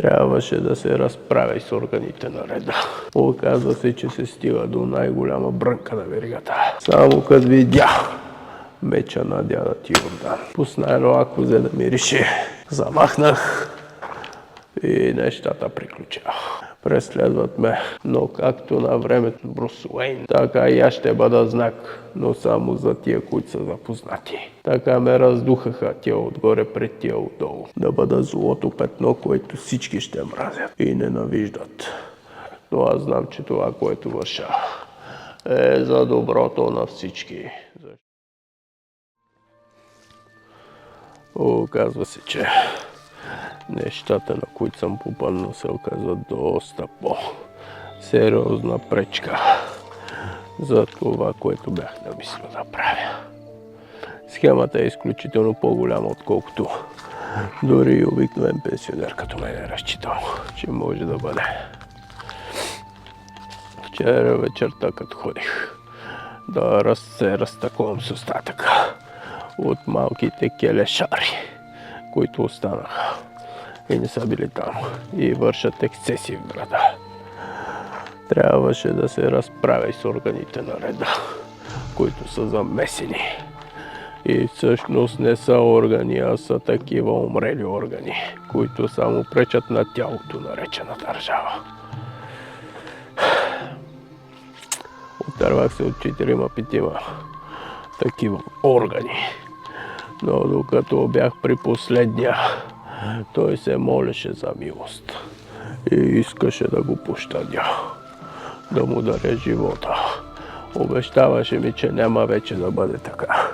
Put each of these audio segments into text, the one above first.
Трябваше да се разправя и с органите на реда. Оказва се, че се стига до най-голяма брънка на веригата. Само като видя меча на дяда ти Йордан. Пусна едно ако взе да мирише. Замахнах и нещата приключиха. Преследват ме, но както на времето Брус Уейн, така и аз ще бъда знак, но само за тия, които са запознати. Така ме раздухаха тия отгоре пред тия отдолу. Да бъда злото петно, което всички ще мразят и ненавиждат. Но аз знам, че това, което върша, е за доброто на всички. Оказва се, че нещата, на които съм попаднал, се оказват доста по-сериозна пречка за това, което бях намислил да правя. Схемата е изключително по-голяма, отколкото дори и обикновен пенсионер като мен е разчитал, че може да бъде. Вчера вечерта, като ходих да се разтаковам с остатъка от малките келешари, които останаха и не са били там и вършат ексцесии в града. Трябваше да се разправя и с органите на реда, които са замесени. И всъщност не са органи, а са такива умрели органи, които само пречат на тялото, наречена държава. Отървах се от 4-5 такива органи, но докато бях при последния, той се молеше за милост и искаше да го пощадя, да му даря живота. Обещаваше ми, че няма вече да бъде така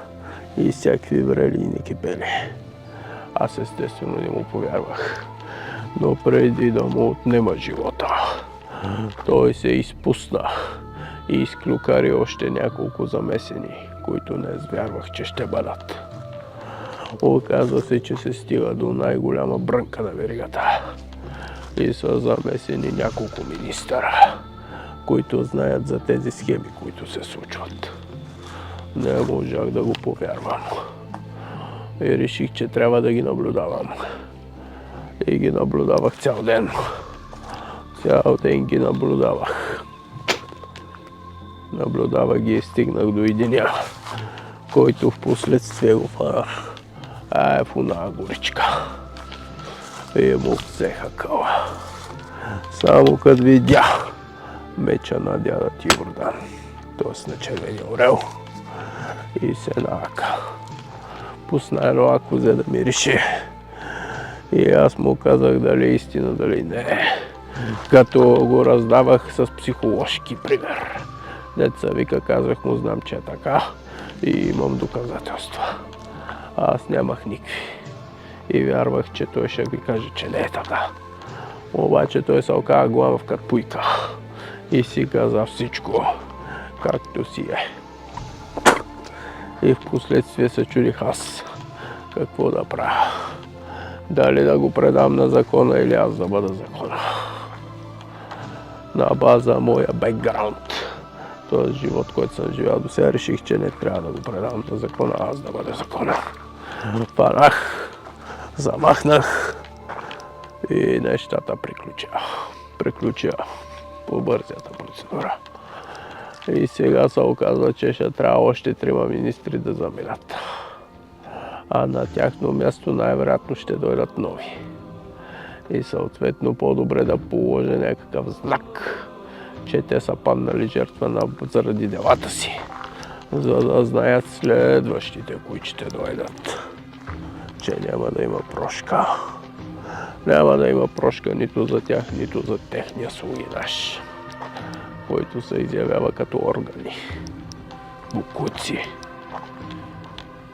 и всякакви врели и некипели. Аз естествено не му повярвах, но преди да му отнема живота, той се изпусна и изклюкари още няколко замесени, които не вярвах, че ще бъдат. Оказва се, че се стига до най-голяма брънка на веригата и са замесени няколко министъра, които знаят за тези схеми, които се случват. Не можах да го повярвам и реших, че трябва да ги наблюдавам. И ги наблюдавах цял ден. Цял ден ги наблюдавах. Наблюдавах ги и стигнах до единия, който в последствие го фанах. В една горичка. И му взеха къла. Само като видя меча на дяда ти Йордан, т.е. на червения орел, и се нака. Пусна едно ако взе да мирише. И аз му казах дали е истина, дали не е. Като го раздавах с психологически пример. Деца вика, казах му, знам, че е така и имам доказателства. Аз нямах никакви и вярвах, че той ще ви каже, че не е така. Обаче той се оказа глава в катпуйка и си каза всичко, както си е. И в последствие се чудих аз какво да правя. Дали да го предам на закона или аз да бъда закона. На база моя бекграунд, този живот, който съм живял до сега, реших, че не трябва да го предавам на закона, аз да бъда закона. Фанах, замахнах и нещата приключиха по бързата процедура. И сега се оказва, че ще трябва още 3 министри да заминат. А на тяхно място най-вероятно ще дойдат нови. И съответно по-добре да положа някакъв знак, че те са паднали жертва заради делата си, за да знаят следващите, които ще дойдат, че няма да има прошка. Няма да има прошка нито за тях, нито за техния слугинаж, който се изявява като органи, букуци.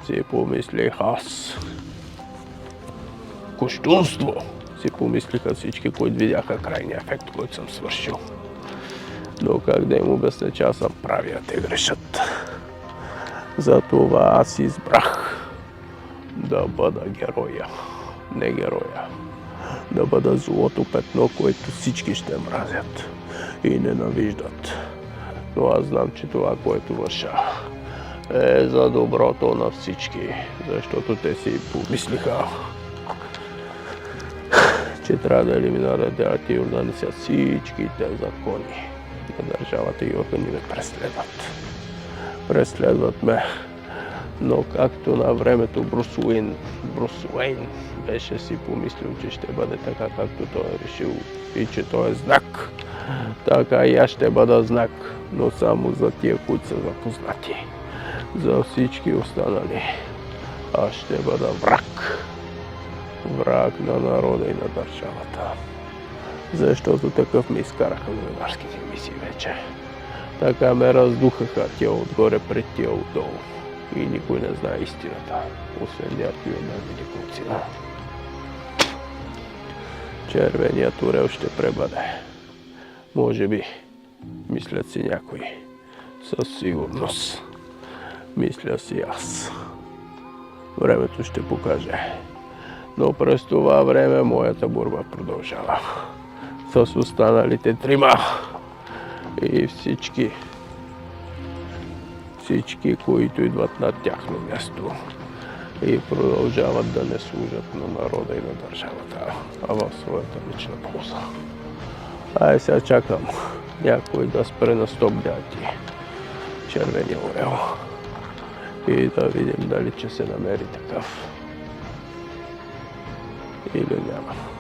Си помислих аз. Кощунство! Си помислиха всички, които видяха крайния ефект, който съм свършил. Но как да им обясня, че аз съм прави, а те грешат. Затова аз избрах да бъда героя, не героя. Да бъда злото петно, което всички ще мразят и ненавиждат. Но аз знам, че това, което върша, е за доброто на всички, защото те си помислиха, че трябва да елиминират и организация всичките закони на държавата и органи ме преследват. Преследват ме, но както на времето Брус Уейн беше си помислил, че ще бъде така, както той е решил и че той е знак, така и аз ще бъда знак, но само за тия, които са запознати. За всички останали аз ще бъда враг. Враг на народа и на държавата. Защото такъв ме изкараха новинарските мисии вече. Така ме раздухаха тия отгоре пред тия отдолу. И никой не знае истината, освен някой от великолцина. Червеният орел ще пребъде. Може би, мислят си някои. Със сигурност. Мисля си аз. Времето ще покаже. Но през това време моята борба продължава. С останалите трима. И всички, които идват на тяхно място и продължават да не служат на народа и на държавата, а в своята лична полза. Ай, сега чакам някой да спре на стоп дяти червения орел и да видим дали че се намери такъв или няма.